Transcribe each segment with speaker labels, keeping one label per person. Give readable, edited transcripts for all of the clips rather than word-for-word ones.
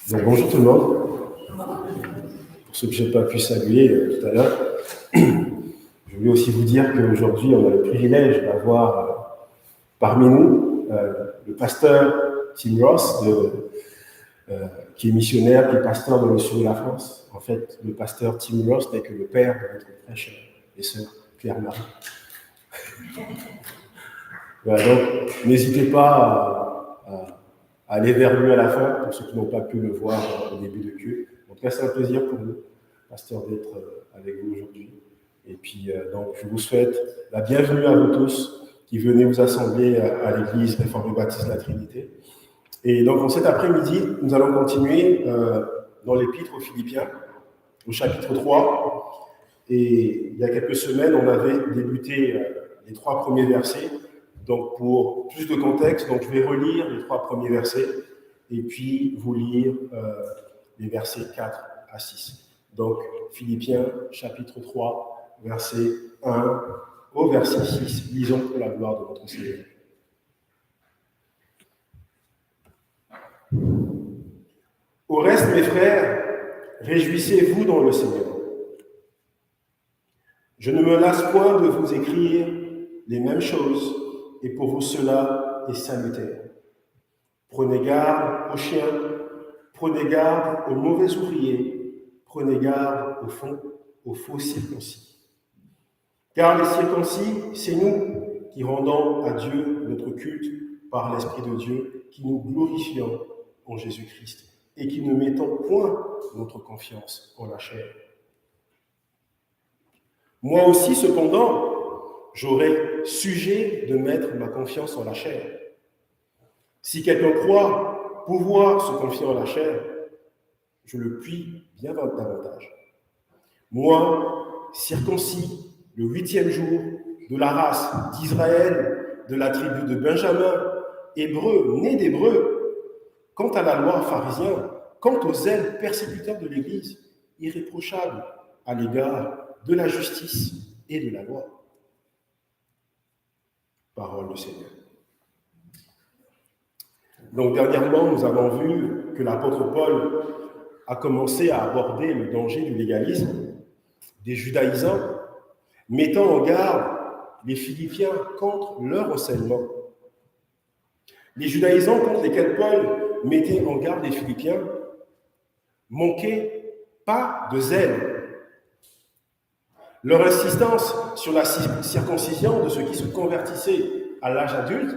Speaker 1: Donc, bonjour tout le monde. Pour ceux que je n'ai pas pu saluer tout à l'heure, je voulais aussi vous dire qu'aujourd'hui, on a le privilège d'avoir parmi nous le pasteur Tim Ross, qui est missionnaire, qui est pasteur dans le sud de la France. En fait, le pasteur Tim Ross n'est que le père de notre frère et sœur Claire-Marie. Voilà, donc, n'hésitez pas à aller vers lui à la fin, pour ceux qui n'ont pas pu le voir au début de culte. En tout cas, c'est un plaisir pour nous, pasteur, d'être avec vous aujourd'hui. Et puis, donc, je vous souhaite la bienvenue à vous tous qui venez vous assembler à l'église Réformée Baptiste de la Trinité. Et donc, en cet après-midi, nous allons continuer dans l'Épître aux Philippiens, au chapitre 3. Et il y a quelques semaines, on avait débuté les 3 premiers versets. Donc, pour plus de contexte, donc je vais relire les 3 premiers versets et puis vous lire les versets 4 à 6. Donc, Philippiens, chapitre 3, verset 1 au verset 6. Lisons pour la gloire de notre Seigneur. Au reste, mes frères, réjouissez-vous dans le Seigneur. Je ne me lasse point de vous écrire les mêmes choses, et pour vous cela est salutaire. Prenez garde aux chiens, prenez garde aux mauvais ouvriers, prenez garde aux faux circoncis. Car les circoncis, c'est nous qui rendons à Dieu notre culte par l'Esprit de Dieu, qui nous glorifions en Jésus-Christ et qui ne mettons point notre confiance en la chair. Moi aussi, cependant, j'aurais sujet de mettre ma confiance en la chair. Si quelqu'un croit pouvoir se confier en la chair, je le puis bien davantage. Moi, circoncis, le 8e jour, de la race d'Israël, de la tribu de Benjamin, hébreu, né d'hébreu, quant à la loi pharisien, quant aux zèles persécuteurs de l'Église, irréprochable à l'égard de la justice et de la loi. Parole du Seigneur. Donc, dernièrement, nous avons vu que l'apôtre Paul a commencé à aborder le danger du légalisme, des judaïsants, mettant en garde les Philippiens contre leur enseignement. Les judaïsants contre lesquels Paul mettait en garde les Philippiens manquaient pas de zèle. Leur insistance sur la circoncision de ceux qui se convertissaient à l'âge adulte,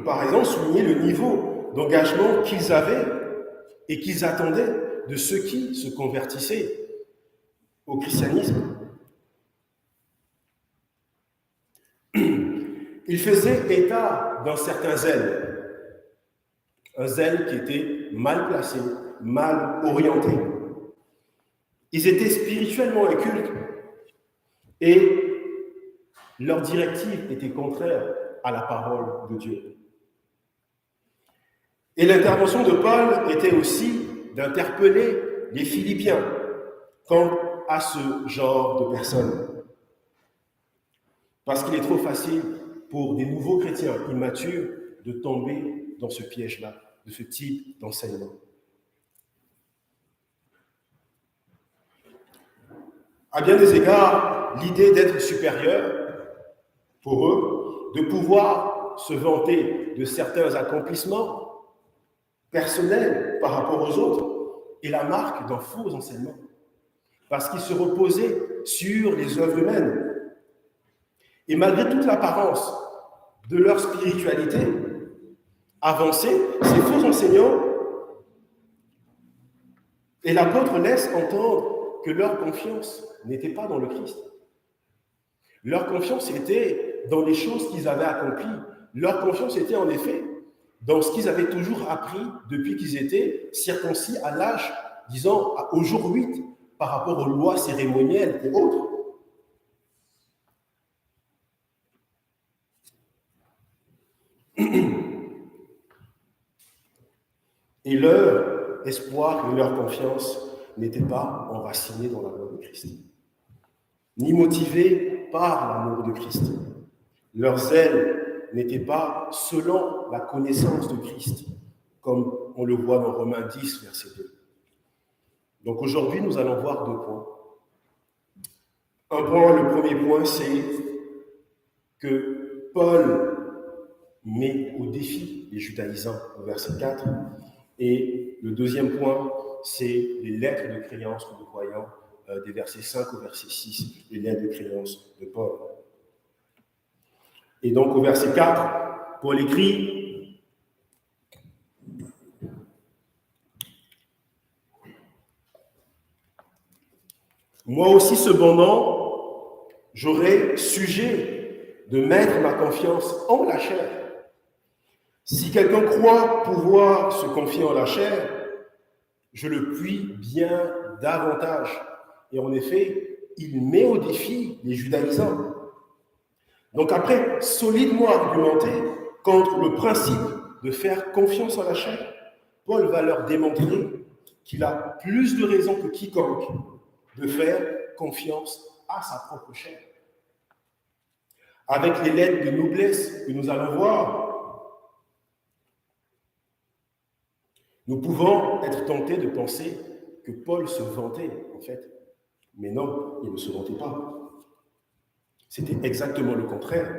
Speaker 1: par exemple, soulignait le niveau d'engagement qu'ils avaient et qu'ils attendaient de ceux qui se convertissaient au christianisme. Ils faisaient état d'un certain zèle, un zèle qui était mal placé, mal orienté. Ils étaient spirituellement incultes et leur directive était contraire à la parole de Dieu. Et l'intervention de Paul était aussi d'interpeller les Philippiens quant à ce genre de personnes. Parce qu'il est trop facile pour des nouveaux chrétiens immatures de tomber dans ce piège-là, de ce type d'enseignement. À bien des égards, l'idée d'être supérieur, pour eux, de pouvoir se vanter de certains accomplissements personnels par rapport aux autres, est la marque d'un faux enseignement. Parce qu'ils se reposaient sur les œuvres humaines. Et malgré toute l'apparence de leur spiritualité avancée, ces faux enseignants et l'apôtre laisse entendre que leur confiance n'était pas dans le Christ. Leur confiance était dans les choses qu'ils avaient accomplies. Leur confiance était en effet dans ce qu'ils avaient toujours appris depuis qu'ils étaient circoncis à l'âge, disons, au jour 8, par rapport aux lois cérémonielles et autres. Et leur espoir et leur confiance n'étaient pas enracinés dans l'amour de Christ, ni motivés par l'amour de Christ. Leur zèle n'était pas selon la connaissance de Christ, comme on le voit dans Romains 10, verset 2. Donc aujourd'hui, nous allons voir 2 points. Le premier point, c'est que Paul met au défi les judaïsants au verset 4. Et le deuxième point, c'est les lettres de créance que nous voyons des versets 5 au verset 6, les lettres de créance de Paul. Et donc au verset 4, Paul écrit: moi aussi cependant, j'aurai sujet de mettre ma confiance en la chair. Si quelqu'un croit pouvoir se confier en la chair, je le puis bien davantage. Et en effet, il met au défi les judaïsants. Donc après solidement argumenté contre le principe de faire confiance en la chair, Paul va leur démontrer qu'il a plus de raisons que quiconque de faire confiance à sa propre chair. Avec les lettres de noblesse que nous allons voir, nous pouvons être tentés de penser que Paul se vantait, en fait. Mais non, il ne se vantait pas. C'était exactement le contraire.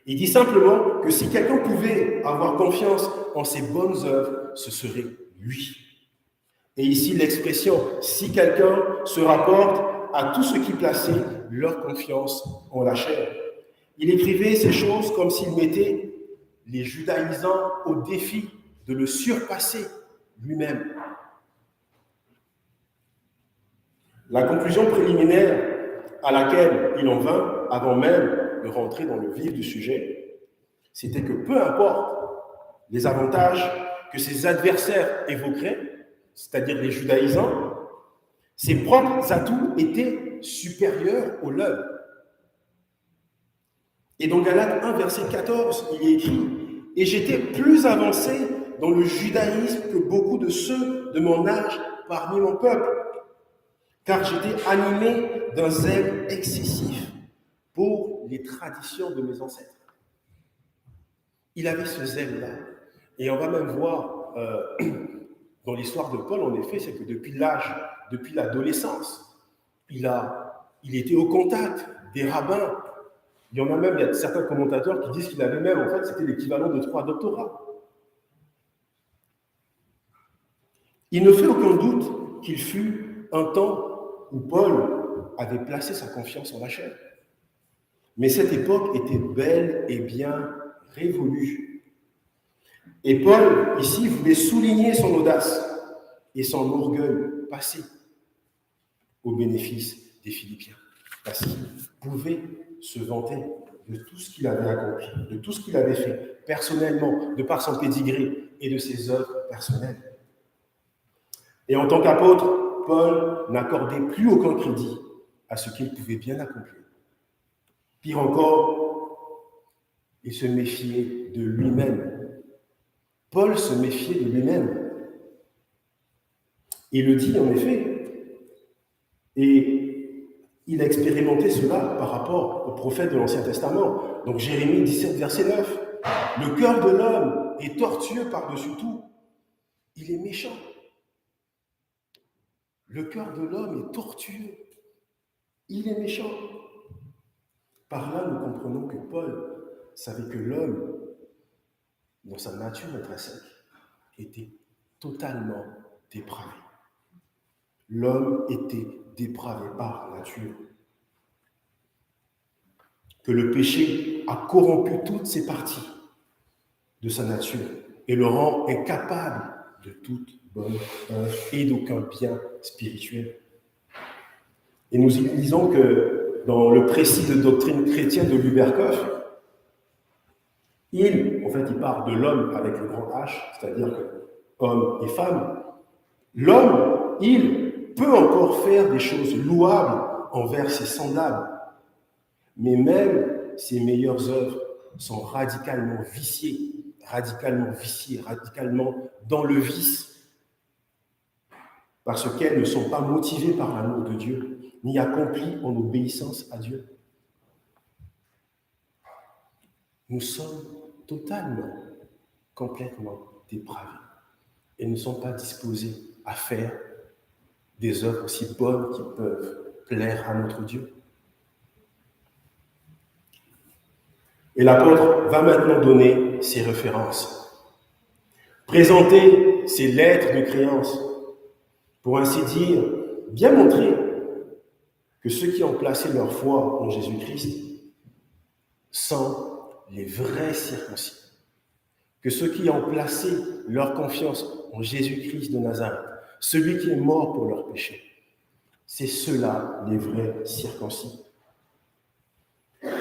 Speaker 1: Il dit simplement que si quelqu'un pouvait avoir confiance en ses bonnes œuvres, ce serait lui. Et ici, l'expression « si quelqu'un » se rapporte à tous ceux qui plaçaient leur confiance en la chair. Il écrivait ces choses comme s'il mettait les judaïsants au défi de le surpasser lui-même. La conclusion préliminaire à laquelle il en vint, avant même de rentrer dans le vif du sujet, c'était que peu importe les avantages que ses adversaires évoqueraient, c'est-à-dire les judaïsants, ses propres atouts étaient supérieurs aux leurs. Et dans Galates 1, verset 14, il est écrit « Et j'étais plus avancé dans le judaïsme que beaucoup de ceux de mon âge parmi mon peuple, car j'étais animé d'un zèle excessif pour les traditions de mes ancêtres. » Il avait ce zèle-là. Et on va même voir dans l'histoire de Paul, en effet, c'est que depuis l'adolescence, il était au contact des rabbins. Il y a certains commentateurs qui disent qu'il avait même, en fait, c'était l'équivalent de 3 doctorats. Il ne fait aucun doute qu'il fut un temps où Paul avait placé sa confiance en la chair. Mais cette époque était bel et bien révolue. Et Paul, ici, voulait souligner son audace et son orgueil passé au bénéfice des Philippiens. Parce qu'il pouvait se vanter de tout ce qu'il avait accompli, de tout ce qu'il avait fait personnellement, de par son pédigré et de ses œuvres personnelles. Et en tant qu'apôtre, Paul n'accordait plus aucun crédit à ce qu'il pouvait bien accomplir. Pire encore, il se méfiait de lui-même. Paul se méfiait de lui-même. Il le dit en effet. Et il a expérimenté cela par rapport aux prophètes de l'Ancien Testament. Donc Jérémie 17, verset 9. Le cœur de l'homme est tortueux par-dessus tout. Il est méchant. Le cœur de l'homme est tortueux. Il est méchant. Par là, nous comprenons que Paul savait que l'homme, dans sa nature intrinsèque, était totalement dépravé. L'homme était dépravé par nature. Que le péché a corrompu toutes ses parties de sa nature et le rend incapable de toute bonne œuvre et d'aucun bien spirituel. Et nous lisons que dans le précis de doctrine chrétienne de Luberkoff, il parle de l'homme avec le grand H, c'est-à-dire homme et femme. L'homme, il peut encore faire des choses louables envers ses semblables, mais même ses meilleures œuvres sont radicalement viciées, radicalement dans le vice, parce qu'elles ne sont pas motivées par l'amour de Dieu, ni accomplies en obéissance à Dieu. Nous sommes totalement, complètement dépravés et ne sommes pas disposés à faire des œuvres aussi bonnes qui peuvent plaire à notre Dieu. Et l'apôtre va maintenant donner ses références, présenter ses lettres de créance, pour ainsi dire, bien montrer que ceux qui ont placé leur foi en Jésus-Christ sont les vrais circoncis, que ceux qui ont placé leur confiance en Jésus-Christ de Nazareth, celui qui est mort pour leurs péchés, c'est ceux-là les vrais circoncis.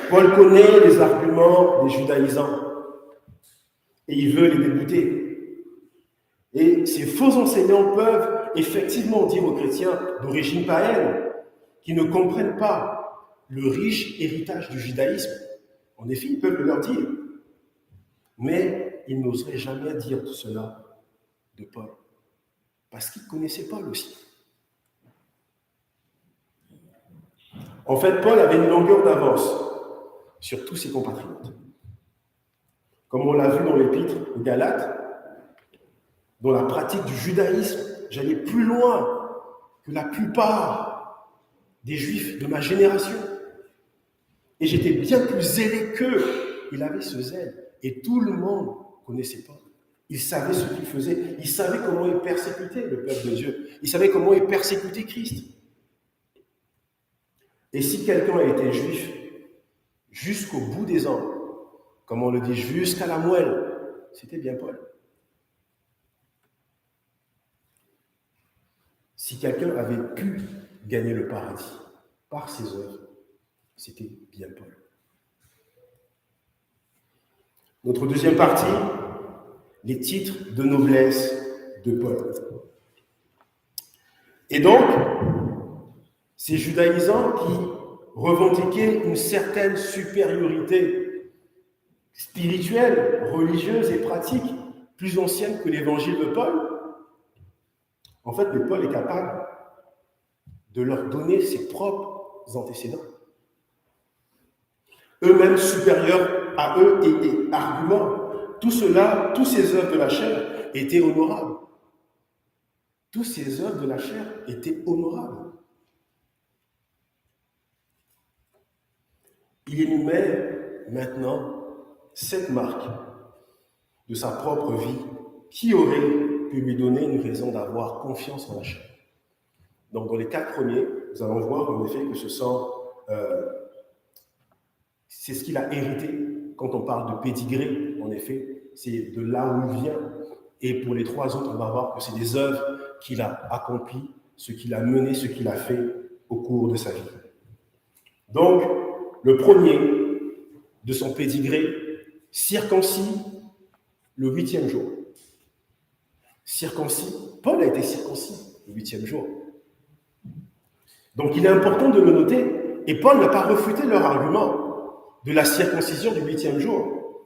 Speaker 1: Paul connaît les arguments des judaïsants et il veut les débuter. Et ces faux enseignants peuvent effectivement dire aux chrétiens d'origine païenne qui ne comprennent pas le riche héritage du judaïsme. En effet, ils peuvent le leur dire. Mais ils n'oseraient jamais dire tout cela de Paul. Parce qu'ils connaissaient Paul aussi. En fait, Paul avait une longueur d'avance sur tous ses compatriotes. Comme on l'a vu dans l'épître aux Galates, dans la pratique du judaïsme, j'allais plus loin que la plupart des juifs de ma génération. Et j'étais bien plus zélé qu'eux. Il avait ce zèle. Et tout le monde connaissait Paul. Il savait ce qu'il faisait. Il savait comment il persécutait le peuple de Dieu. Il savait comment il persécutait Christ. Et si quelqu'un était juif jusqu'au bout des ans, comme on le dit, jusqu'à la moelle, c'était bien Paul. Si quelqu'un avait pu gagner le paradis par ses œuvres, c'était bien Paul. Notre deuxième partie, les titres de noblesse de Paul. Et donc, ces judaïsants qui revendiquaient une certaine supériorité spirituelle, religieuse et pratique plus ancienne que l'évangile de Paul, en fait, le Paul est capable de leur donner ses propres antécédents. Eux-mêmes supérieurs à eux et arguments. Tout cela, tous ces œuvres de la chair étaient honorables. Tous ces œuvres de la chair étaient honorables. Il énumère maintenant 7 marques de sa propre vie qui auraient pu lui donner une raison d'avoir confiance en la chair. Donc, dans les 4 premiers, nous allons voir en effet que c'est ce qu'il a hérité. Quand on parle de pédigré, en effet, c'est de là où il vient. Et pour les 3 autres, on va voir que c'est des œuvres qu'il a accomplies, ce qu'il a mené, ce qu'il a fait au cours de sa vie. Donc, le premier de son pédigré, circoncis le 8e jour. Circoncis, Paul a été circoncis le 8e jour. Donc, il est important de le noter. Et Paul n'a pas refuté leur argument de la circoncision du 8e jour.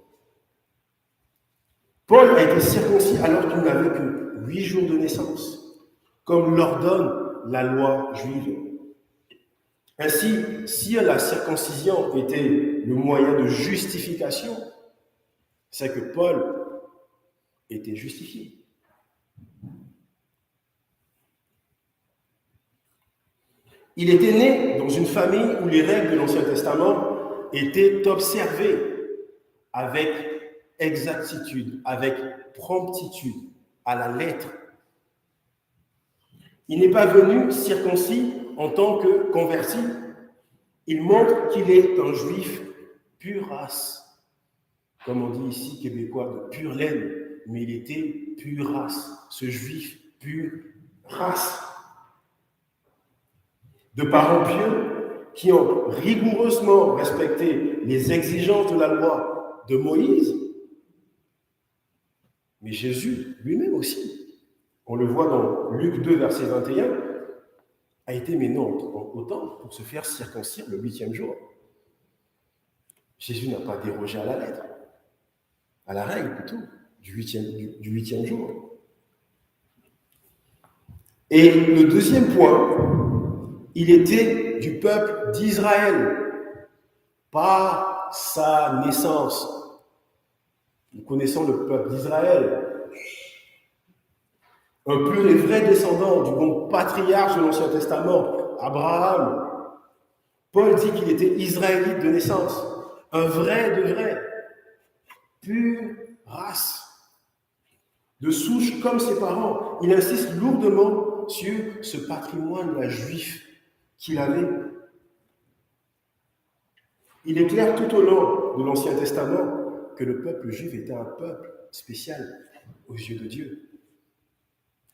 Speaker 1: Paul a été circoncis alors qu'il n'avait que 8 jours de naissance, comme l'ordonne la loi juive. Ainsi, si la circoncision était le moyen de justification, c'est que Paul était justifié. Il était né dans une famille où les règles de l'Ancien Testament étaient observées avec exactitude, avec promptitude, à la lettre. Il n'est pas venu circoncis en tant que converti. Il montre qu'il est un juif pure race. Comme on dit ici, québécois, de pure laine. Mais il était pure race. Ce juif pure race. De parents pieux qui ont rigoureusement respecté les exigences de la loi de Moïse. Mais Jésus lui-même aussi, on le voit dans Luc 2, verset 21, a été mené au temple pour se faire circoncire le 8e jour. Jésus n'a pas dérogé à la lettre, à la règle plutôt, du 8e jour. Et le deuxième point, il était du peuple d'Israël par sa naissance. nous connaissons le peuple d'Israël, un pur et vrai descendant du bon patriarche de l'Ancien Testament, Abraham. Paul dit qu'il était israélite de naissance, un vrai de vrai, pure race, de souche comme ses parents. Il insiste lourdement sur ce patrimoine juif qu'il avait. Il est clair tout au long de l'Ancien Testament que le peuple juif était un peuple spécial aux yeux de Dieu.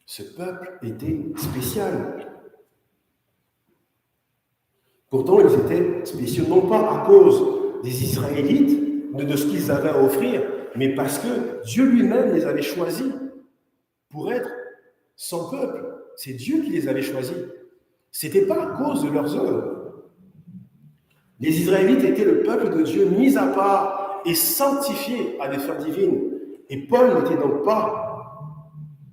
Speaker 1: Ce peuple était spécial. Pourtant, ils étaient spéciaux, non pas à cause des Israélites, de ce qu'ils avaient à offrir, mais parce que Dieu lui-même les avait choisis pour être son peuple. C'est Dieu qui les avait choisis. Ce n'était pas à cause de leurs œuvres. Les Israélites étaient le peuple de Dieu mis à part et sanctifié à des fins divines. Et Paul n'était donc pas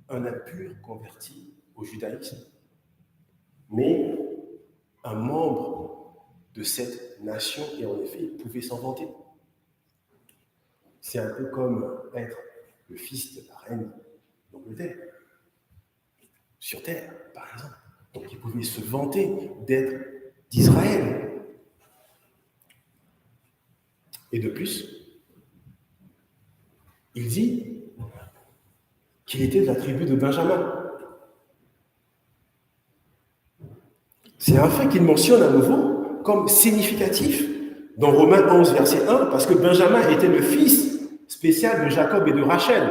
Speaker 1: un impur converti au judaïsme, mais un membre de cette nation, et en effet, il pouvait s'en vanter. C'est un peu comme être le fils de la reine d'Angleterre, sur terre, par exemple. Donc il pouvait se vanter d'être d'Israël. Et de plus, il dit qu'il était de la tribu de Benjamin. C'est un fait qu'il mentionne à nouveau comme significatif dans Romains 11, verset 1, parce que Benjamin était le fils spécial de Jacob et de Rachel.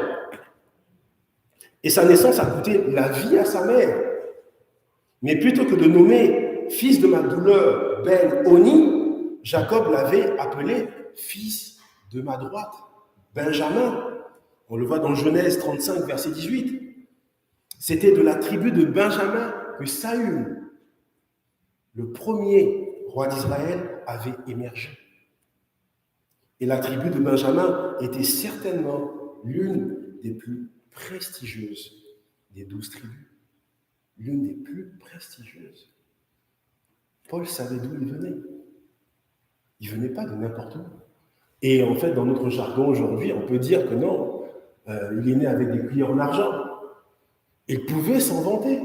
Speaker 1: Et sa naissance a coûté la vie à sa mère. Mais plutôt que de nommer fils de ma douleur Ben-Oni, Jacob l'avait appelé fils de ma droite, Benjamin. On le voit dans Genèse 35, verset 18. C'était de la tribu de Benjamin que Saül, le premier roi d'Israël, avait émergé. Et la tribu de Benjamin était certainement l'une des plus prestigieuses des 12 tribus. L'une des plus prestigieuses. Paul savait d'où il venait. Il ne venait pas de n'importe où. Et en fait, dans notre jargon aujourd'hui, on peut dire que non, il est né avec des cuillères en argent. Il pouvait s'en vanter.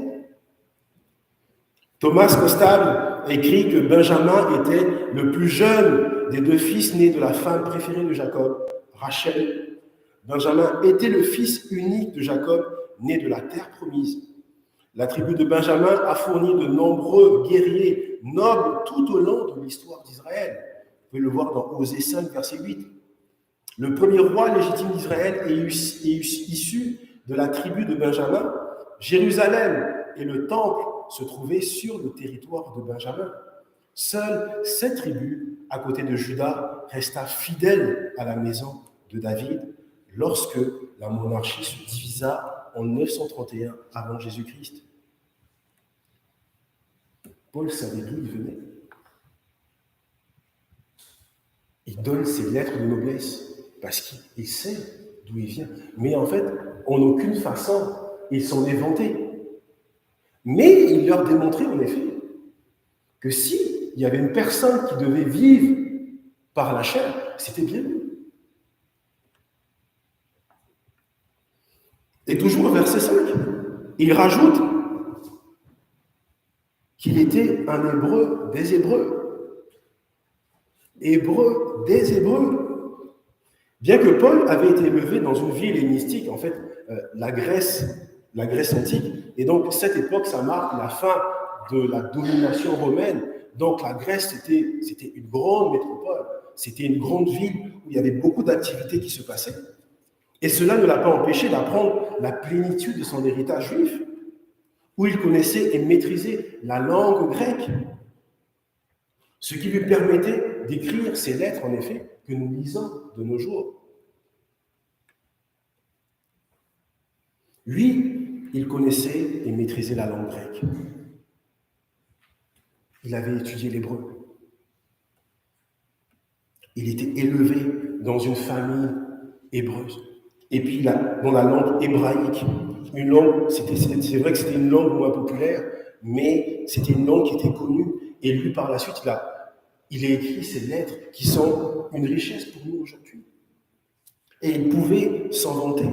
Speaker 1: Thomas Costable écrit que Benjamin était le plus jeune des deux fils nés de la femme préférée de Jacob, Rachel. Benjamin était le fils unique de Jacob, né de la terre promise. La tribu de Benjamin a fourni de nombreux guerriers nobles tout au long de l'histoire d'Israël. Vous pouvez le voir dans Osée 5, verset 8. Le premier roi légitime d'Israël est issu de la tribu de Benjamin. Jérusalem et le temple se trouvaient sur le territoire de Benjamin. Seule cette tribu, à côté de Juda, resta fidèle à la maison de David lorsque la monarchie se divisa en 931 avant Jésus-Christ. Paul savait d'où il venait. Il donne ses lettres de noblesse parce qu'il sait d'où il vient. Mais en fait, en aucune façon, il s'en est vanté. Mais il leur démontrait en effet que s'il y avait une personne qui devait vivre par la chair, c'était bien lui. Et toujours au verset 5, il rajoute qu'il était un Hébreu des Hébreux. Hébreu des Hébreux. Bien que Paul avait été élevé dans une ville hellénistique, en fait, la Grèce antique, et donc cette époque, ça marque la fin de la domination romaine. Donc la Grèce, c'était une grande métropole, c'était une grande ville où il y avait beaucoup d'activités qui se passaient. Et cela ne l'a pas empêché d'apprendre la plénitude de son héritage juif, où il connaissait et maîtrisait la langue grecque, ce qui lui permettait d'écrire ces lettres, en effet, que nous lisons de nos jours. Lui, il connaissait et maîtrisait la langue grecque. Il avait étudié l'hébreu. Il était élevé dans une famille hébreuse. Et puis, dans la langue hébraïque, une langue, c'est vrai que c'était une langue moins populaire, mais c'était une langue qui était connue. Et lui, par la suite, il a écrit ces lettres qui sont une richesse pour nous aujourd'hui. Et il pouvait s'en vanter.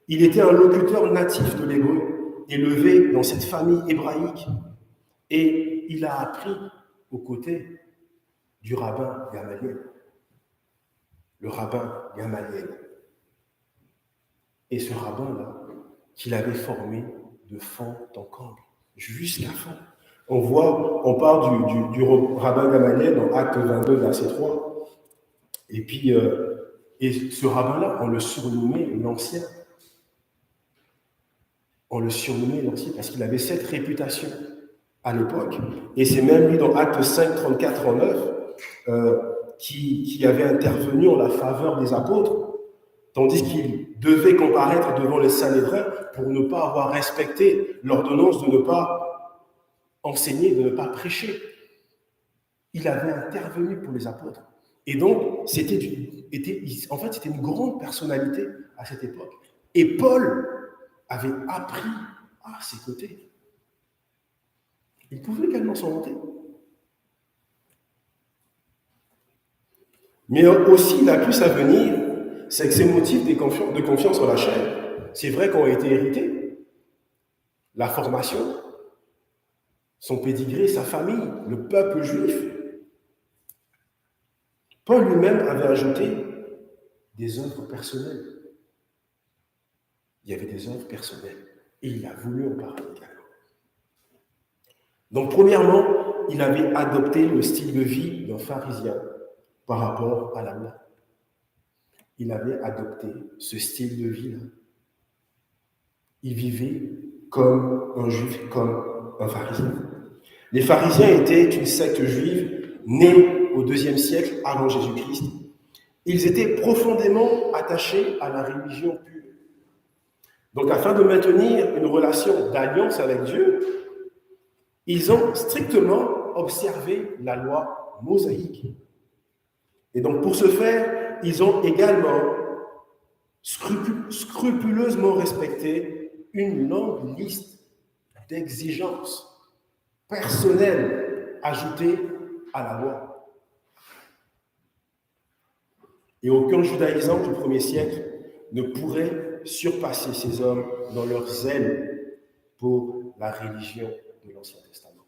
Speaker 1: Il était un locuteur natif de l'hébreu, élevé dans cette famille hébraïque. Et il a appris aux côtés du rabbin Gamaliel. Le rabbin Gamaliel. Et ce rabbin-là, qu'il avait formé de fond en comble, jusqu'à fond. On parle du rabbin Gamaliel dans Acte 22, verset 3. Et puis, ce rabbin-là, on le surnommait l'Ancien. On le surnommait l'Ancien parce qu'il avait cette réputation à l'époque. Et c'est même lui, dans Acte 5, 34, 39, qui avait intervenu en la faveur des apôtres, tandis qu'il devait comparaître devant les Sanhédrins pour ne pas avoir respecté l'ordonnance de ne pas enseigner, de ne pas prêcher. Il avait intervenu pour les apôtres. Et donc, c'était une grande personnalité à cette époque. Et Paul avait appris à ses côtés. Il pouvait également s'en vanter. Mais aussi, il a pu s'avenir, c'est que ses motifs de confiance en la chair, c'est vrai qu'on a été hérités. La formation, son pédigré, sa famille, le peuple juif. Paul lui-même avait ajouté des œuvres personnelles. Il y avait des œuvres personnelles. Et il a voulu en parler également. Donc, premièrement, il avait adopté le style de vie d'un pharisien par rapport à la loi. Il avait adopté ce style de vie-là. Il vivait comme un juif, comme un pharisien. Les pharisiens étaient une secte juive née au IIe siècle avant Jésus-Christ. Ils étaient profondément attachés à la religion pure. Donc, afin de maintenir une relation d'alliance avec Dieu, ils ont strictement observé la loi mosaïque. Et donc, pour ce faire, ils ont également scrupuleusement respecté une longue liste d'exigences personnelles ajoutées à la loi. Et aucun judaïsant du 1er siècle ne pourrait surpasser ces hommes dans leur zèle pour la religion de l'Ancien Testament.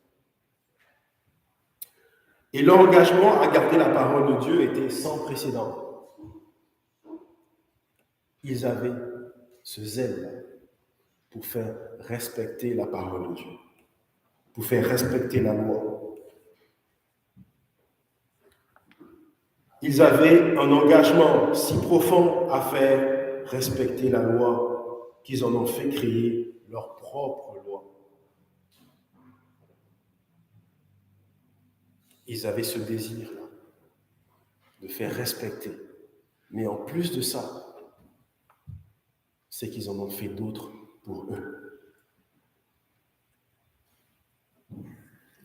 Speaker 1: Et leur engagement à garder la parole de Dieu était sans précédent. Ils avaient ce zèle pour faire respecter la parole de Dieu, pour faire respecter la loi. Ils avaient un engagement si profond à faire respecter la loi qu'ils en ont fait créer leur propre loi. Ils avaient ce désir-là de faire respecter. Mais en plus de ça, c'est qu'ils en ont fait d'autres pour eux.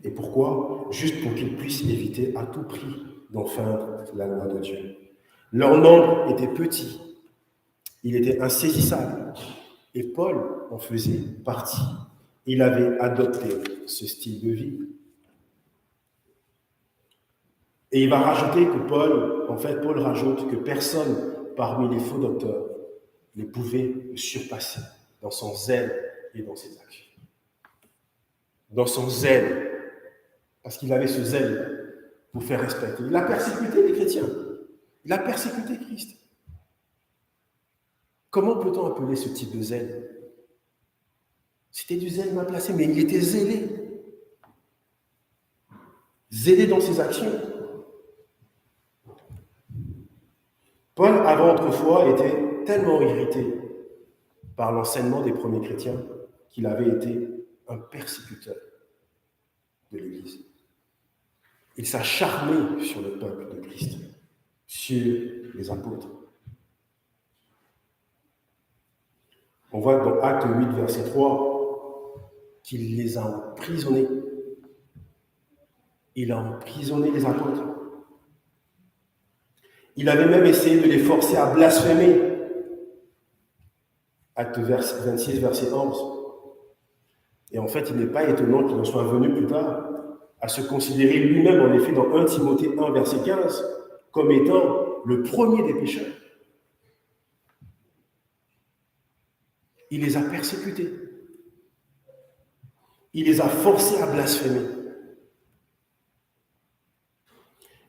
Speaker 1: Et pourquoi? Juste pour qu'ils puissent éviter à tout prix d'enfreindre la loi de Dieu. Leur nombre était petit, il était insaisissable, et Paul en faisait partie. Il avait adopté ce style de vie. Et il va rajouter que Paul rajoute que personne parmi les faux docteurs ne pouvait le surpasser dans son zèle et dans ses actions. Dans son zèle, parce qu'il avait ce zèle pour faire respecter. Il a persécuté les chrétiens. Il a persécuté Christ. Comment peut-on appeler ce type de zèle? C'était du zèle mal placé, mais il était zélé. Zélé dans ses actions. Paul, avant autrefois, était tellement irrité par l'enseignement des premiers chrétiens qu'il avait été un persécuteur de l'Église. Il s'acharnait sur le peuple de Christ, sur les apôtres. On voit dans Acte 8, verset 3, qu'il les a emprisonnés. Il a emprisonné les apôtres. Il avait même essayé de les forcer à blasphémer. Acte 26, verset 11. Et en fait, il n'est pas étonnant qu'il en soit venu plus tard à se considérer lui-même, en effet, dans 1 Timothée 1, verset 15, comme étant le premier des pécheurs. Il les a persécutés. Il les a forcés à blasphémer.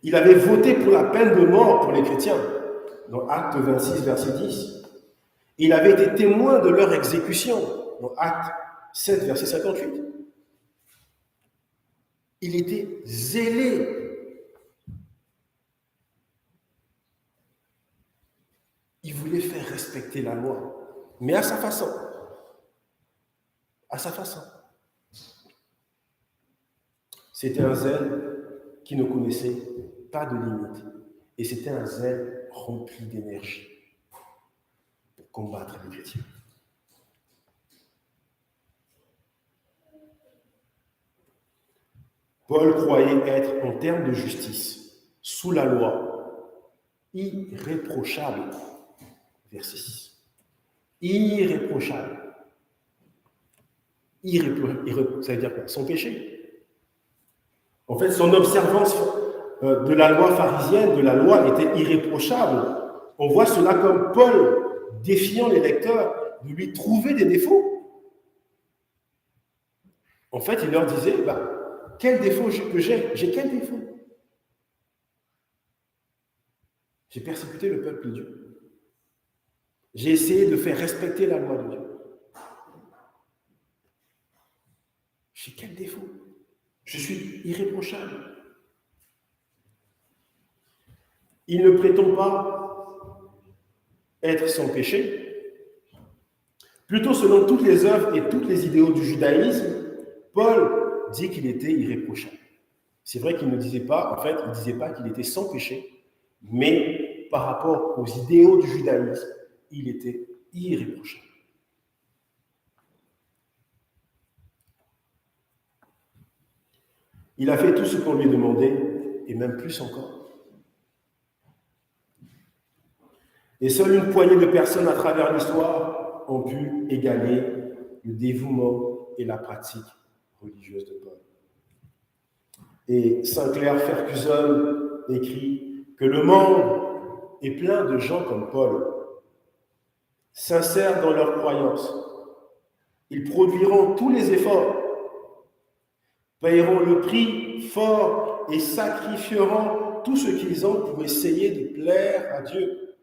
Speaker 1: Il avait voté pour la peine de mort pour les chrétiens, dans Acte 26, verset 10. Il avait été témoin de leur exécution, dans Acte 7, verset 58. Il était zélé. Il voulait faire respecter la loi, mais à sa façon. À sa façon. C'était un zèle qui ne connaissait pas de limite. Et c'était un zèle rempli d'énergie pour combattre les chrétiens. Paul croyait être, en termes de justice, sous la loi, irréprochable. Verset 6. Irréprochable. Ça veut dire quoi? Sans péché. En fait, son observance de la loi pharisienne, de la loi, était irréprochable. On voit cela comme Paul défiant les lecteurs de lui trouver des défauts. En fait, il leur disait, quel défaut que j'ai? J'ai quel défaut? J'ai persécuté le peuple de Dieu. J'ai essayé de faire respecter la loi de Dieu. J'ai quel défaut? Je suis irréprochable. Il ne prétend pas être sans péché. Plutôt, selon toutes les œuvres et tous les idéaux du judaïsme, Paul dit qu'il était irréprochable. C'est vrai qu'il ne disait pas, en fait, il ne disait pas qu'il était sans péché, mais par rapport aux idéaux du judaïsme, il était irréprochable. Il a fait tout ce qu'on lui demandait, et même plus encore. Et seule une poignée de personnes à travers l'histoire ont pu égaler le dévouement et la pratique religieuse de Paul. Et Sinclair Ferguson écrit que le monde est plein de gens comme Paul, sincères dans leur croyance. Ils produiront tous les efforts, paieront le prix fort et sacrifieront tout ce qu'ils ont pour essayer de plaire à Dieu.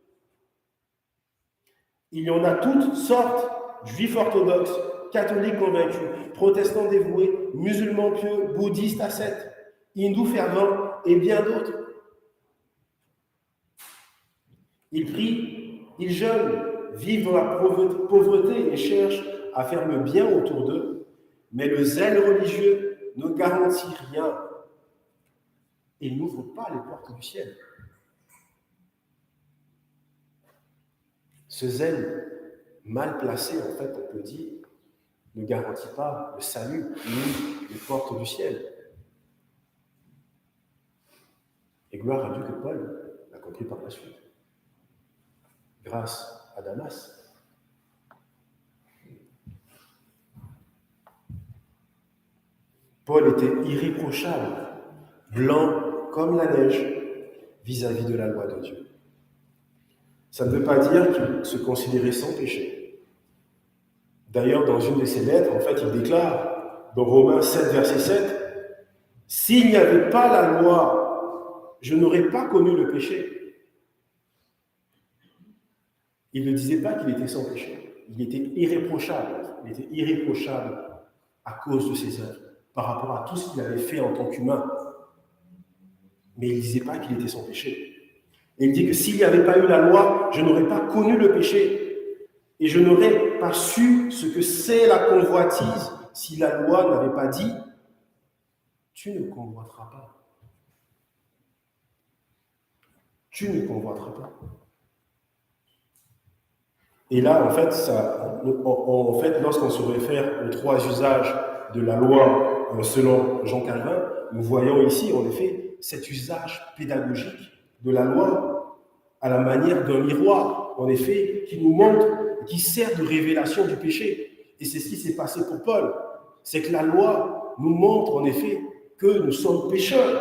Speaker 1: Il y en a toutes sortes, juifs orthodoxes, catholiques convaincus, protestants dévoués, musulmans pieux, bouddhistes ascètes, hindous fervents et bien d'autres. Ils prient, ils jeûnent, vivent dans la pauvreté et cherchent à faire le bien autour d'eux, mais le zèle religieux ne garantit rien et n'ouvre pas les portes du ciel. Ce zèle mal placé, en fait, on peut dire, ne garantit pas le salut ni les portes du ciel. Et gloire à Dieu que Paul l'a compris par la suite, grâce à Damas. Paul était irréprochable, blanc comme la neige, vis-à-vis de la loi de Dieu. Ça ne veut pas dire qu'il se considérait sans péché. D'ailleurs, dans une de ses lettres, en fait, il déclare, dans Romains 7, verset 7, « S'il n'y avait pas la loi, je n'aurais pas connu le péché. » Il ne disait pas qu'il était sans péché. Il était irréprochable. Il était irréprochable à cause de ses œuvres, par rapport à tout ce qu'il avait fait en tant qu'humain. Mais il ne disait pas qu'il était sans péché. Et il dit que s'il n'y avait pas eu la loi, je n'aurais pas connu le péché. Et je n'aurais pas su ce que c'est la convoitise si la loi n'avait pas dit « Tu ne convoiteras pas. Tu ne convoiteras pas. » Et là, en fait, lorsqu'on se réfère aux trois usages de la loi selon Jean Calvin, nous voyons ici, en effet, cet usage pédagogique de la loi à la manière d'un miroir, en effet, qui nous montre, qui sert de révélation du péché. Et c'est ce qui s'est passé pour Paul. C'est que la loi nous montre, en effet, que nous sommes pécheurs.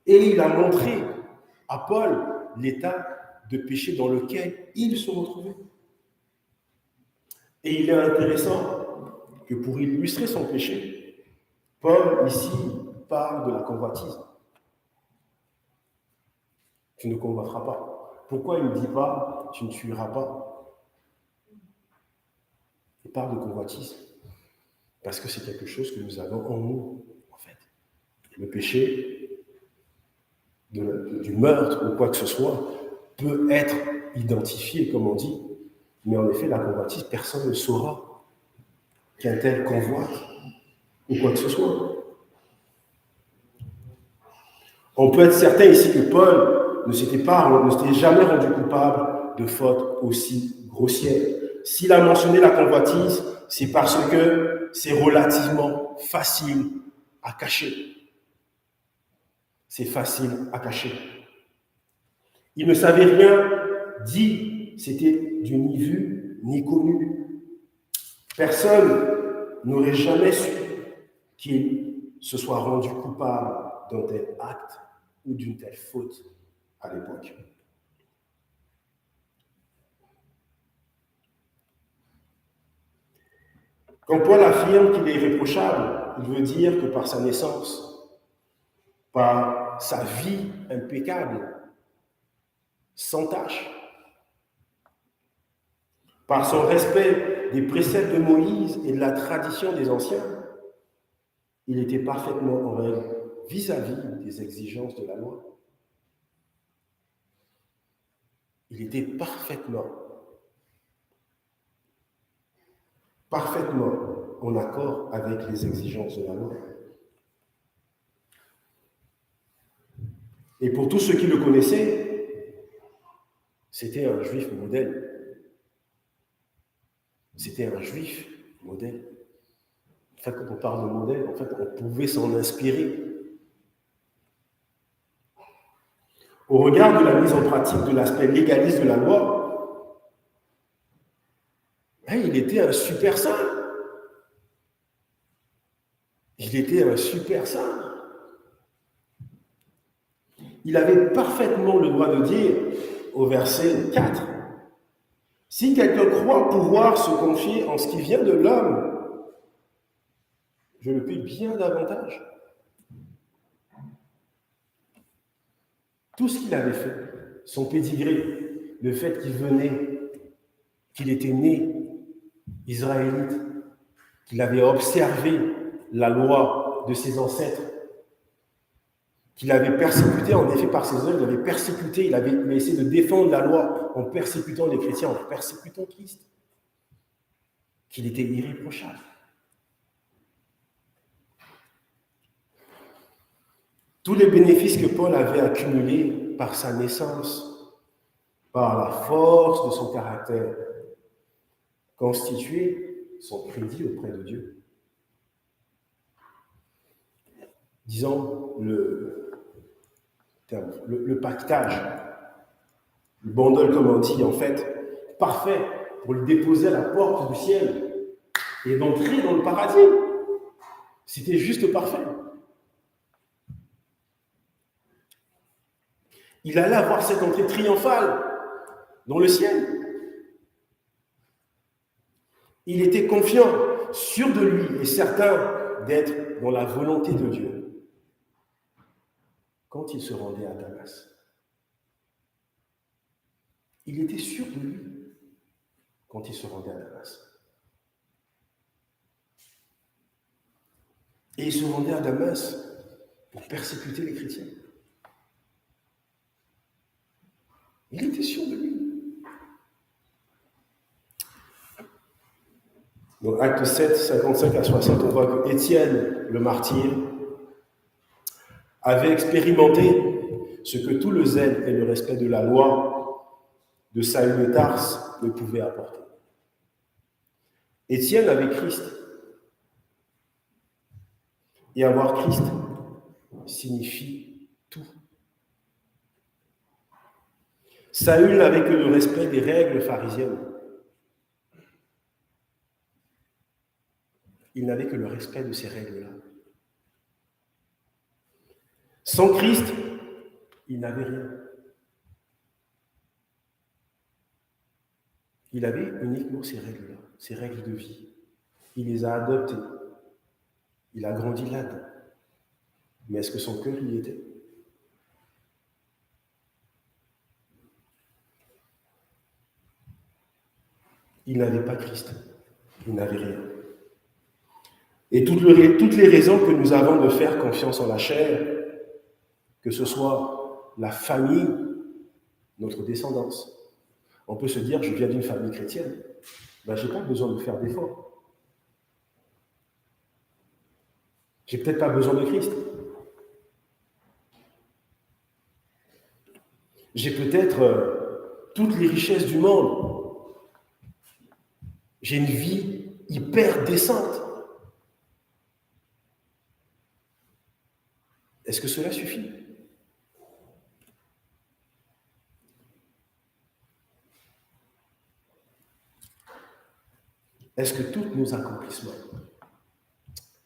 Speaker 1: Et il a montré à Paul l'état de péché dans lequel il se retrouvait. Et il est intéressant que pour illustrer son péché, Paul ici parle de la convoitise. Tu ne convoiteras pas. Pourquoi il ne dit pas tu ne tueras pas? Il parle de convoitise. Parce que c'est quelque chose que nous avons en nous, en fait. Le péché du meurtre ou quoi que ce soit peut être identifié, comme on dit, mais en effet, la convoitise, personne ne saura qu'un tel convoite ou quoi que ce soit. On peut être certain ici que Paul ne s'était jamais rendu coupable de fautes aussi grossières. S'il a mentionné la convoitise, c'est parce que c'est relativement facile à cacher. C'est facile à cacher. Il ne savait rien dit, c'était du ni vu ni connu. Personne n'aurait jamais su qu'il se soit rendu coupable d'un tel acte ou d'une telle faute à l'époque. Quand Paul affirme qu'il est irréprochable, il veut dire que par sa naissance, par sa vie impeccable, sans tache, par son respect des préceptes de Moïse et de la tradition des anciens, il était parfaitement en règle vis-à-vis des exigences de la loi. Il était parfaitement en accord avec les exigences de la loi. Et pour tous ceux qui le connaissaient, c'était un juif modèle. C'était un juif modèle. En fait, quand on parle de modèle, en fait, on pouvait s'en inspirer. Au regard de la mise en pratique de l'aspect légaliste de la loi, il était un super saint. Il était un super saint. Il avait parfaitement le droit de dire, au verset 4, « Si quelqu'un croit pouvoir se confier en ce qui vient de l'homme, je le paie bien davantage. » Tout ce qu'il avait fait, son pédigré, le fait qu'il venait, qu'il était né israélite, qu'il avait observé la loi de ses ancêtres, qu'il avait persécuté, en effet, par ses œuvres, il avait persécuté, il avait essayé de défendre la loi en persécutant les chrétiens, en persécutant Christ, qu'il était irréprochable. Tous les bénéfices que Paul avait accumulés par sa naissance, par la force de son caractère, constituaient son crédit auprès de Dieu. Disons, le pactage, le bundle, comme on dit, en fait, parfait pour le déposer à la porte du ciel et d'entrer dans le paradis. C'était juste parfait. Il allait avoir cette entrée triomphale dans le ciel. Il était confiant, sûr de lui et certain d'être dans la volonté de Dieu quand il se rendait à Damas. Il était sûr de lui quand il se rendait à Damas. Et il se rendait à Damas pour persécuter les chrétiens. Il était sûr de lui. Dans Acte 7, 55 à 60, on voit que Étienne, le martyr, avait expérimenté ce que tout le zèle et le respect de la loi de Saül de Tarse ne pouvaient apporter. Étienne avait Christ. Et avoir Christ signifie tout. Saül n'avait que le respect des règles pharisiennes. Il n'avait que le respect de ces règles-là. Sans Christ, il n'avait rien. Il avait uniquement ces règles-là, ces règles de vie. Il les a adoptées. Il a grandi là-dedans. Mais est-ce que son cœur y était? Il n'avait pas Christ. Il n'avait rien. Et toutes les raisons que nous avons de faire confiance en la chair, que ce soit la famille, notre descendance. On peut se dire, je viens d'une famille chrétienne, ben, je n'ai pas besoin de faire d'efforts. J'ai peut-être pas besoin de Christ. J'ai peut-être toutes les richesses du monde. J'ai une vie hyper décente. Est-ce que cela suffit? Est-ce que tous nos accomplissements,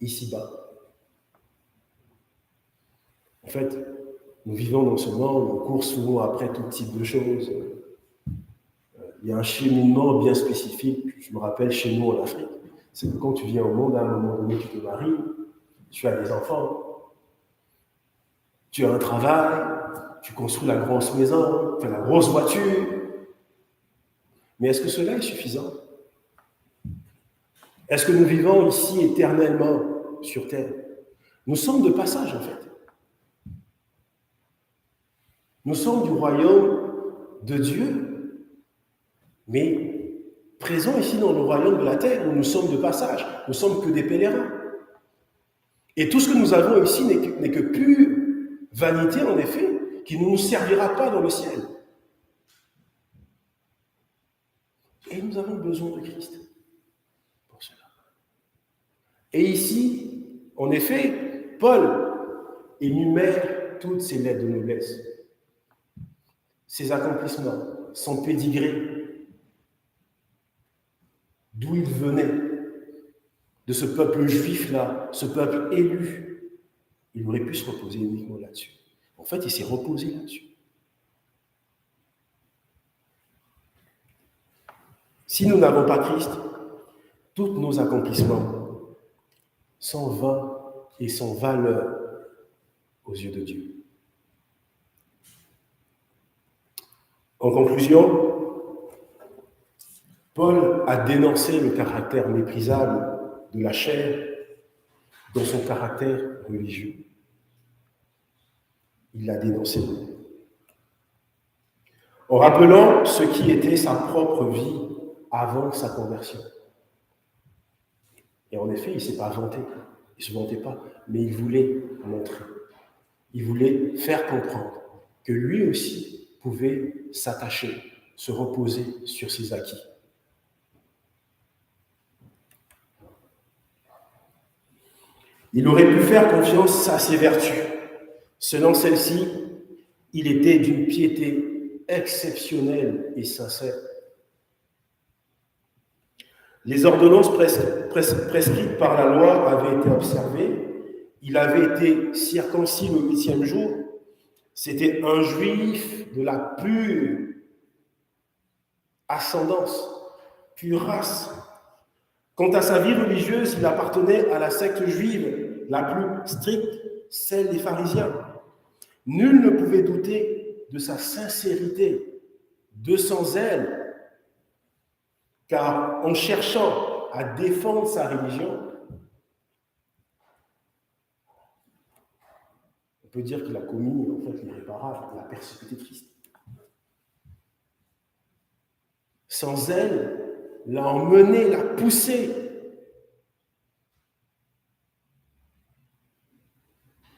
Speaker 1: ici-bas, en fait, nous vivons dans ce monde, on court souvent après tout type de choses. Il y a un cheminement bien spécifique, je me rappelle chez nous en Afrique, c'est que quand tu viens au monde, à un moment donné, tu te maries, tu as des enfants, tu as un travail, tu construis la grosse maison, tu as la grosse voiture. Mais est-ce que cela est suffisant? Est-ce que nous vivons ici éternellement sur terre? Nous sommes de passage, en fait. Nous sommes du royaume de Dieu, mais présents ici dans le royaume de la terre, où nous sommes de passage. Nous ne sommes que des pèlerins. Et tout ce que nous avons ici n'est que pure vanité, en effet, qui ne nous servira pas dans le ciel. Et nous avons besoin de Christ pour cela. Et ici, en effet, Paul énumère toutes ses lettres de noblesse, ses accomplissements, son pédigré, d'où il venait, de ce peuple juif-là, ce peuple élu. Il aurait pu se reposer uniquement là-dessus. En fait, il s'est reposé là-dessus. Si nous n'avons pas Christ, tous nos accomplissements sont vains et sans valeur aux yeux de Dieu. En conclusion, Paul a dénoncé le caractère méprisable de la chair dans son caractère religieux. Il l'a dénoncé. En rappelant ce qui était sa propre vie avant sa conversion. Et en effet, il ne s'est pas vanté. Il ne se vantait pas, mais il voulait montrer. Il voulait faire comprendre que lui aussi pouvait s'attacher, se reposer sur ses acquis. Il aurait pu faire confiance à ses vertus. Selon celles-ci, il était d'une piété exceptionnelle et sincère. Les ordonnances prescrites par la loi avaient été observées. Il avait été circoncis le 8e jour. C'était un juif de la pure ascendance, pure race. Quant à sa vie religieuse, il appartenait à la secte juive la plus stricte, celle des pharisiens. Nul ne pouvait douter de sa sincérité, de son zèle, car en cherchant à défendre sa religion, on peut dire qu'il a commis en fait l'irréparable, la persécuté de Christ. Son zèle l'a emmené, l'a poussé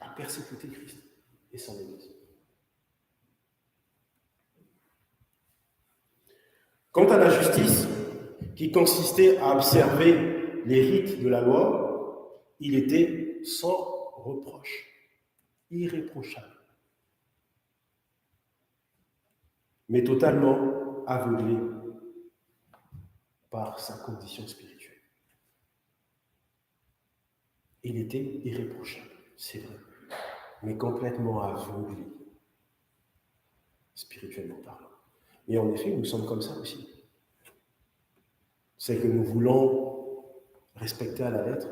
Speaker 1: à persécuter Christ et son Église. Quant à la justice, qui consistait à observer les rites de la loi, il était sans reproche, irréprochable, mais totalement aveuglé par sa condition spirituelle. Il était irréprochable, c'est vrai, mais complètement aveuglé, spirituellement parlant. Et en effet, nous sommes comme ça aussi. c'est que nous voulons respecter à la lettre.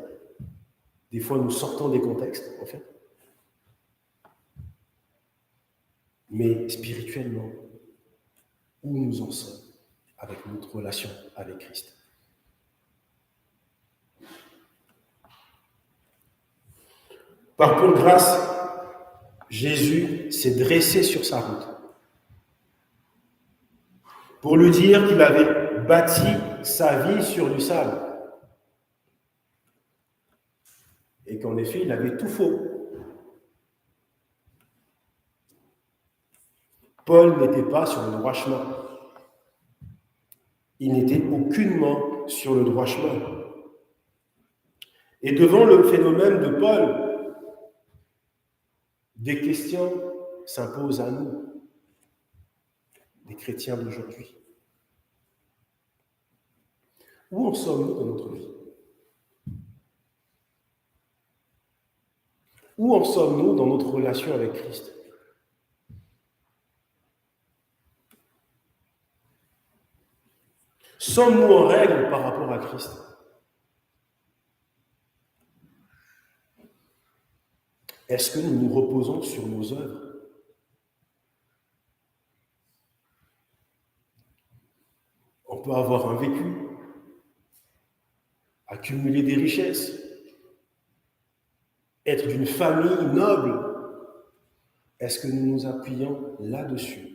Speaker 1: Des fois, nous sortons des contextes, en fait. Mais spirituellement, où nous en sommes avec notre relation avec Christ? Par pure grâce, Jésus s'est dressé sur sa route pour lui dire qu'il avait bâti sa vie sur du sable et qu'en effet, il avait tout faux. Paul n'était pas sur le droit chemin. Il n'était aucunement sur le droit chemin. Et devant le phénomène de Paul, des questions s'imposent à nous, des chrétiens d'aujourd'hui. Où en sommes-nous dans notre vie? Où en sommes-nous dans notre relation avec Christ? Sommes-nous en règle par rapport à Christ? Est-ce que nous nous reposons sur nos œuvres? On peut avoir un vécu, accumuler des richesses, être d'une famille noble. Est-ce que nous nous appuyons là-dessus?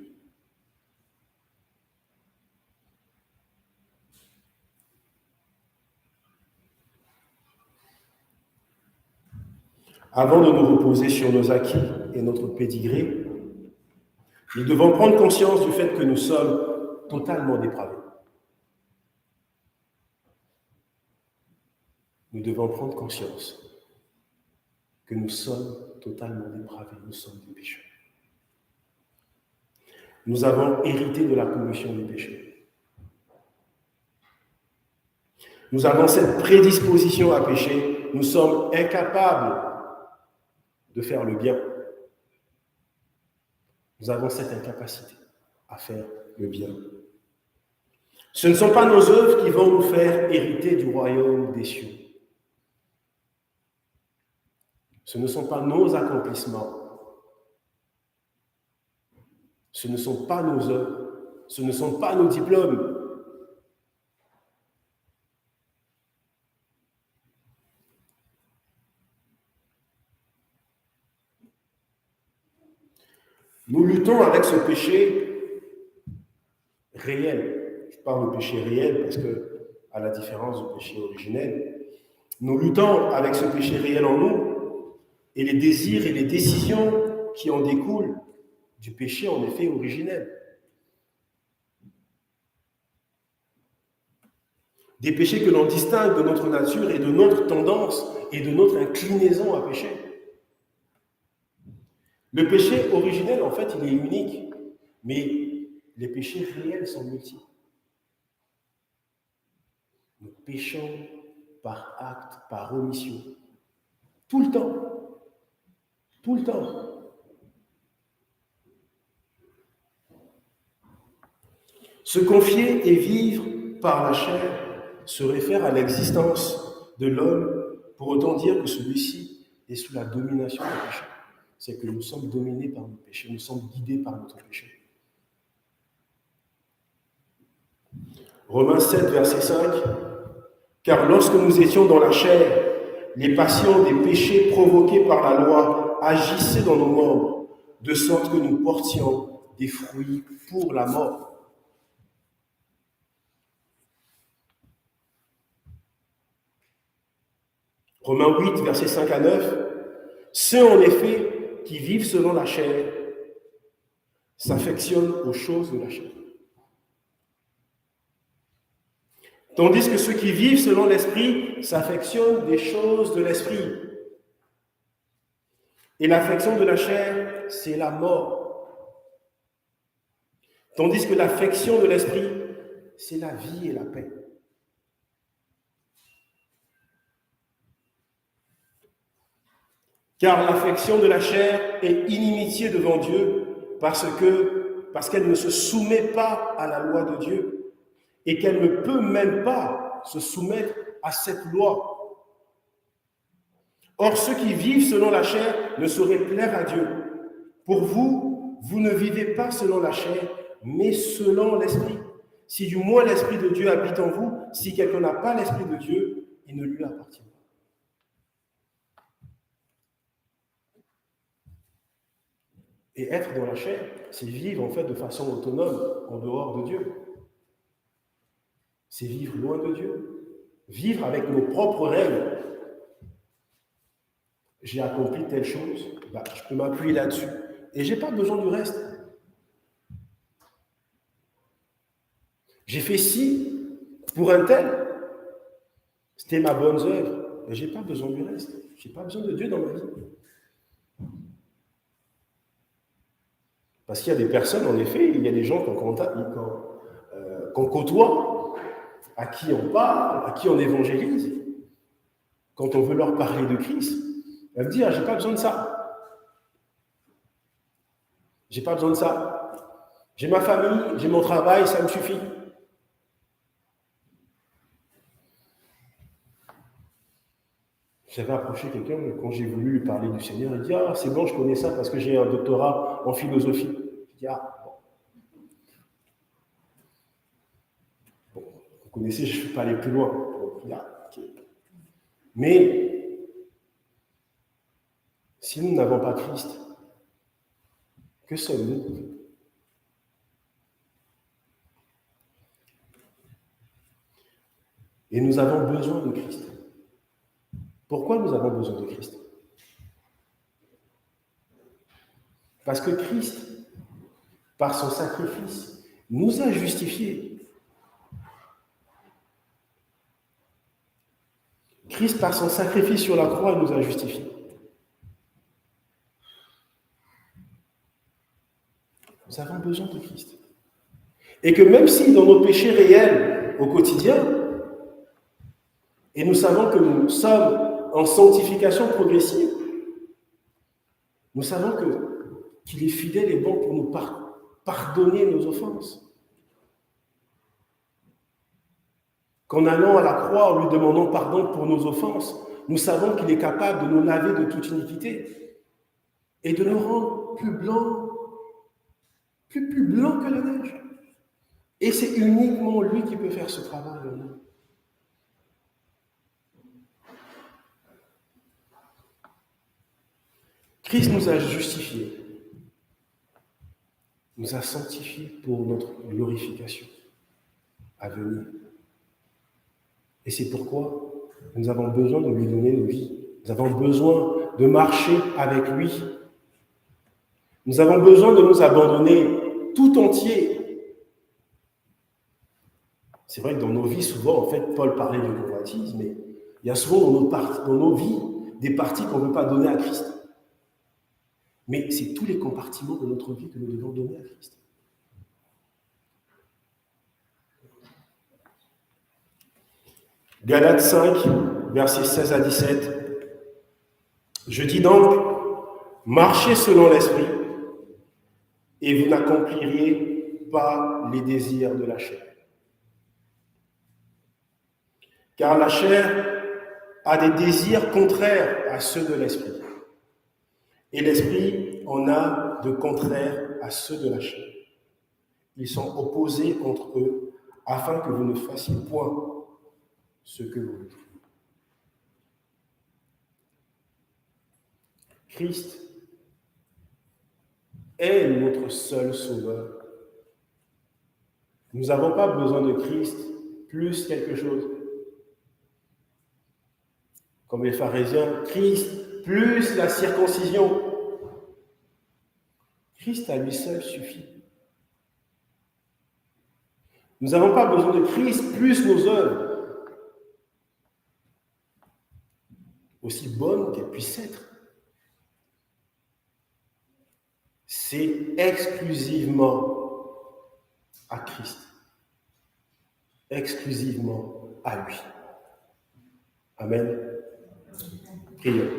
Speaker 1: Avant de nous reposer sur nos acquis et notre pédigré, nous devons prendre conscience du fait que nous sommes totalement dépravés. Nous devons prendre conscience que nous sommes totalement dépravés, nous sommes des pécheurs. Nous avons hérité de la commission du péché. Nous avons cette prédisposition à pécher. Nous sommes incapables de faire le bien. Nous avons cette incapacité à faire le bien. Ce ne sont pas nos œuvres qui vont nous faire hériter du royaume des cieux. Ce ne sont pas nos accomplissements. Ce ne sont pas nos œuvres. Ce ne sont pas nos diplômes. Nous luttons avec ce péché réel. Je parle de péché réel parce que, à la différence du péché originel, nous luttons avec ce péché réel en nous et les désirs et les décisions qui en découlent du péché en effet originel. Des péchés que l'on distingue de notre nature et de notre tendance et de notre inclinaison à pécher. Le péché originel, en fait, il est unique, mais les péchés réels sont multiples. Nous péchons par acte, par omission, tout le temps, tout le temps. Se confier et vivre par la chair se réfère à l'existence de l'homme, pour autant dire que celui-ci est sous la domination du péché. C'est que nous sommes dominés par notre péché, nous sommes guidés par notre péché. Romains 7, verset 5. Car lorsque nous étions dans la chair, les passions des péchés provoqués par la loi agissaient dans nos membres, de sorte que nous portions des fruits pour la mort. Romains 8, versets 5 à 9. Ceux en effet qui vivent selon la chair s'affectionnent aux choses de la chair. Tandis que ceux qui vivent selon l'esprit s'affectionnent des choses de l'esprit. Et l'affection de la chair, c'est la mort. Tandis que l'affection de l'esprit, c'est la vie et la paix. Car l'affection de la chair est inimitié devant Dieu parce qu'elle ne se soumet pas à la loi de Dieu et qu'elle ne peut même pas pas se soumettre à cette loi. Or, ceux qui vivent selon la chair ne sauraient plaire à Dieu. Pour vous, vous ne vivez pas selon la chair, mais selon l'Esprit. Si du moins l'Esprit de Dieu habite en vous, si quelqu'un n'a pas l'Esprit de Dieu, il ne lui appartient pas. Et être dans la chair, c'est vivre en fait de façon autonome, en dehors de Dieu. C'est vivre loin de Dieu. Vivre avec nos propres règles. J'ai accompli telle chose, je peux m'appuyer là-dessus. Et je n'ai pas besoin du reste. J'ai fait ci pour un tel. C'était ma bonne œuvre. Et je n'ai pas besoin du reste. Je n'ai pas besoin de Dieu dans ma vie. Parce qu'il y a des personnes, en effet, il y a des gens qu'on côtoie, à qui on parle, à qui on évangélise. Quand on veut leur parler de Christ, elles me disent, j'ai pas besoin de ça. J'ai pas besoin de ça. J'ai ma famille, j'ai mon travail, ça me suffit. J'avais approché quelqu'un, quand j'ai voulu lui parler du Seigneur, il dit, c'est bon, je connais ça parce que j'ai un doctorat en philosophie. Je dis, bon, vous connaissez, je ne suis pas aller plus loin. Okay. Mais, si nous n'avons pas Christ, que sommes-nous? Et nous avons besoin de Christ. Pourquoi nous avons besoin de Christ? Parce que Christ, par son sacrifice, nous a justifiés. Christ, par son sacrifice sur la croix, nous a justifiés. Nous avons besoin de Christ. Et que même si dans nos péchés réels au quotidien, et nous savons que nous sommes en sanctification progressive, nous savons qu'il est fidèle et bon pour nous pardonner nos offenses. Qu'en allant à la croix, en lui demandant pardon pour nos offenses, nous savons qu'il est capable de nous laver de toute iniquité et de nous rendre plus blancs que la neige. Et c'est uniquement lui qui peut faire ce travail en nous. Christ nous a justifiés, nous a sanctifiés pour notre glorification à venir. Et c'est pourquoi nous avons besoin de lui donner nos vies. Nous avons besoin de marcher avec lui. Nous avons besoin de nous abandonner tout entier. C'est vrai que dans nos vies, souvent, en fait, Paul parlait de convoitise, mais il y a souvent dans nos vies des parties qu'on ne veut pas donner à Christ. Mais c'est tous les compartiments de notre vie que nous devons donner à Christ. Galates 5, versets 16 à 17. Je dis donc, marchez selon l'esprit, et vous n'accompliriez pas les désirs de la chair. Car la chair a des désirs contraires à ceux de l'esprit. Et l'esprit en a de contraires à ceux de la chair. Ils sont opposés entre eux, afin que vous ne fassiez point ce que vous voulez. Christ est notre seul sauveur. Nous n'avons pas besoin de Christ plus quelque chose. Comme les pharisiens, Christ plus la circoncision. Christ à lui seul suffit. Nous n'avons pas besoin de Christ plus nos œuvres, aussi bonnes qu'elles puissent être. C'est exclusivement à Christ, exclusivement à lui. Amen. Prions.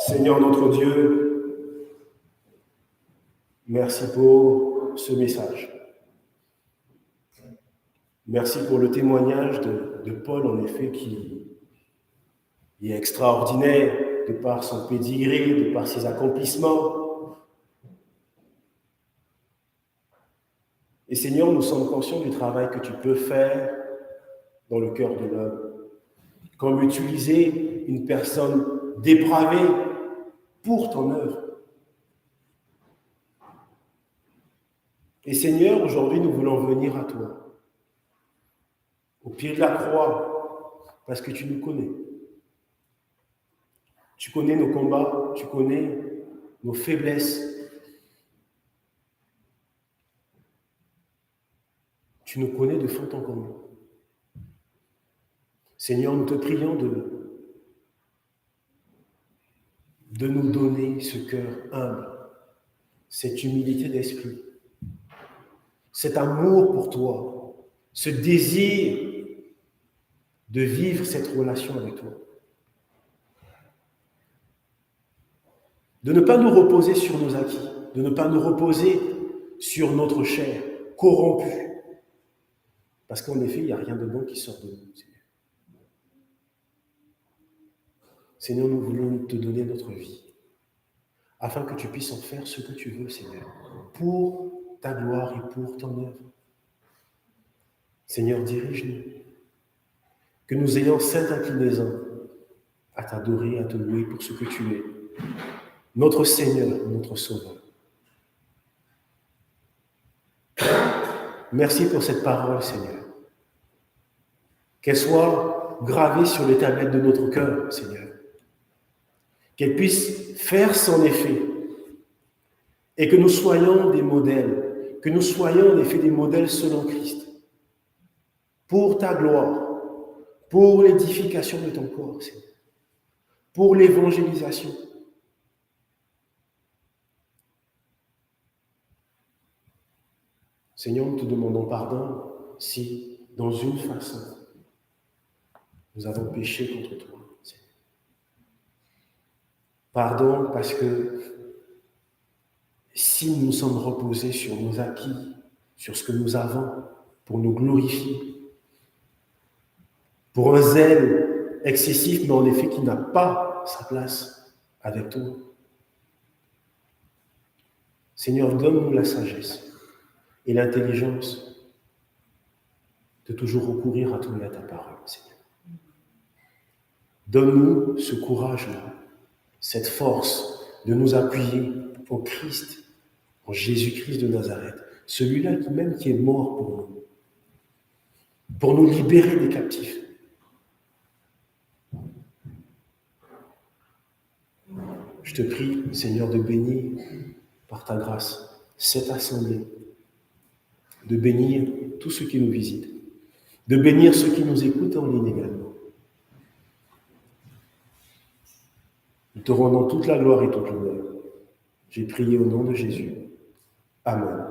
Speaker 1: Seigneur notre Dieu, merci pour ce message. Merci pour le témoignage de Paul, en effet, qui est extraordinaire de par son pédigré, de par ses accomplissements. Et Seigneur, nous sommes conscients du travail que tu peux faire dans le cœur de l'homme. Comme utiliser une personne dépravée pour ton œuvre. Et Seigneur, aujourd'hui, nous voulons venir à toi, au pied de la croix, parce que tu nous connais. Tu connais nos combats, tu connais nos faiblesses. Tu nous connais de fond en comble. Seigneur, nous te prions de nous donner ce cœur humble, cette humilité d'esprit, cet amour pour toi, ce désir de vivre cette relation avec toi. De ne pas nous reposer sur nos acquis, de ne pas nous reposer sur notre chair corrompue. Parce qu'en effet, il n'y a rien de bon qui sort de nous, Seigneur. Seigneur, nous voulons te donner notre vie, afin que tu puisses en faire ce que tu veux, Seigneur, pour ta gloire et pour ton œuvre. Seigneur, dirige-nous, que nous ayons cette inclinaison à t'adorer, à te louer pour ce que tu es, notre Seigneur, notre Sauveur. Merci pour cette parole, Seigneur. Qu'elle soit gravée sur les tablettes de notre cœur, Seigneur. Qu'elle puisse faire son effet. Et que nous soyons des modèles. Que nous soyons en effet des modèles selon Christ. Pour ta gloire. Pour l'édification de ton corps, Seigneur. Pour l'évangélisation. Seigneur, nous te demandons pardon si, dans une façon, nous avons péché contre toi. Seigneur. Pardon parce que si nous nous sommes reposés sur nos acquis, sur ce que nous avons, pour nous glorifier, pour un zèle excessif, mais en effet qui n'a pas sa place avec toi. Seigneur, donne-nous la sagesse et l'intelligence de toujours recourir à toi et à ta parole, Seigneur. Donne-nous ce courage-là, cette force de nous appuyer au Christ, en Jésus-Christ de Nazareth, celui-là même qui est mort pour nous libérer des captifs. Je te prie, Seigneur, de bénir par ta grâce cette assemblée, de bénir tous ceux qui nous visitent, de bénir ceux qui nous écoutent en ligne également. Nous te rendons toute la gloire et toute l'honneur. J'ai prié au nom de Jésus. Amen.